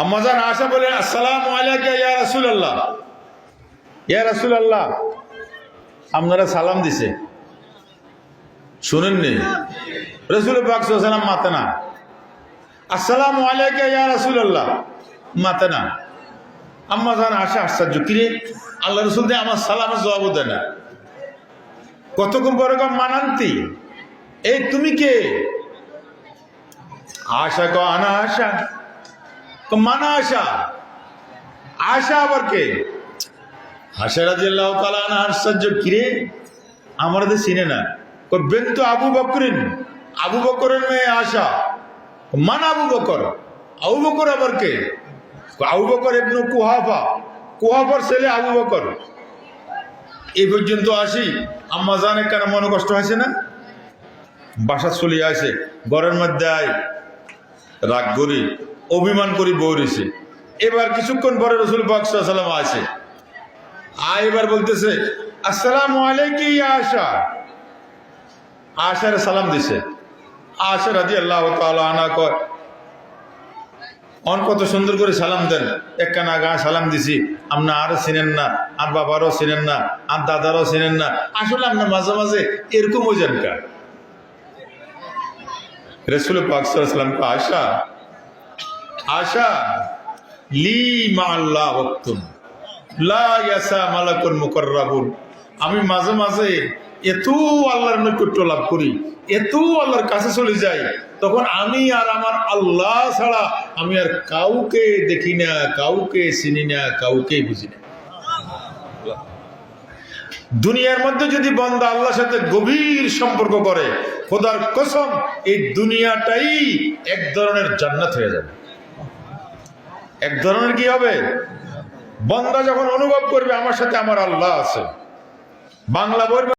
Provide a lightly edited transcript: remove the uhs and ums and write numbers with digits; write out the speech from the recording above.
আম্মাজান আয়েশা বলেন, আসসালামু আলাইকা ইয়া রাসূলুল্লাহ। ইয়া রাসূলুল্লাহ, আপনারা সালাম দিছে, শুনেননি? রাসূল পাক সাল্লাল্লাহু আলাইহি ওয়াসাল্লাম মাতে না। আসসালামু আলাইকা ইয়া রাসূলুল্লাহ, মাতে না। আম্মাজান আয়েশা আশ্চর্য, কিরে আল্লাহ রাসূল দিয়ে আমার সালামের জবাবও দেয় না। কতক্ষণ পরে মানান্তি, এই তুমি কে? আয়েশা কো আনা আয়েশা। মানা আয়েশা, আয়েশা আবার কে? আয়েশা রাদিয়াল্লাহু তাআলা আনহা আশ্চর্য, কিরে আমরা তো চিনে না। বিনতু আবু বকরিন, আবু বকরের মেয়ে আয়েশা। মান আবু বকর, আবু বকর আবার কে? আবু বকর ইবনে কুহাফা, কুহাফার ছেলে আবু বকর। এই পর্যন্ত আসি, আম্মা জানের কেন মনে কষ্ট হয়েছে না? বাসা চলে আসে, ঘরের মধ্যে আয় রাগ করি, অভিমান করি বৌরিছে। এবার কিছুক্ষণ পরে রাসূল পাক সাল্লাল্লাহু আলাইহি ওয়াসাল্লাম আসে, এবার বলতেছে, আসসালামু আলাইকা ইয়া আয়েশা। আয়েশার সালাম দিছে। আয়েশা রাদিয়াল্লাহু তাআলা আনহা কয়, অন কত সুন্দর করে সালাম দেন, একখানা গা সালাম দিছি, আপনি আরও চিনেন না, আর বাবারও চিনেন না, আর দাদারও চিনেন না, আসলে আপনি মাঝে মাঝে এরকম হয়ে যান কা? রাসূল পাক সাল্লাল্লাহু আলাইহি ওয়াসাল্লাম কয়, আয়েশা আয়েশা, লি মা আল্লাহ ওয়াক্তুম লা ইয়াসা মালাকুল মুকাররাবুন। আমি মাঝে মাঝে এত আল্লাহর নৈকট্য লাভ করি, এত আল্লাহর কাছে চলে যাই, তখন আমি আর আমার আল্লাহ ছাড়া আমি আর কাউকে দেখি না, কাউকে চিনি না, কাউকে বুঝি না। দুনিয়ার মধ্যে যদি বান্দা আল্লাহর সাথে গভীর সম্পর্ক করে, খোদার কসম এই দুনিয়াটাই এক ধরনের জান্নাত হয়ে যাবে। এক ধরনের কি হবে? বান্দা যখন অনুভব করবে আমার সাথে আমার আল্লাহ আছে, বাংলা বই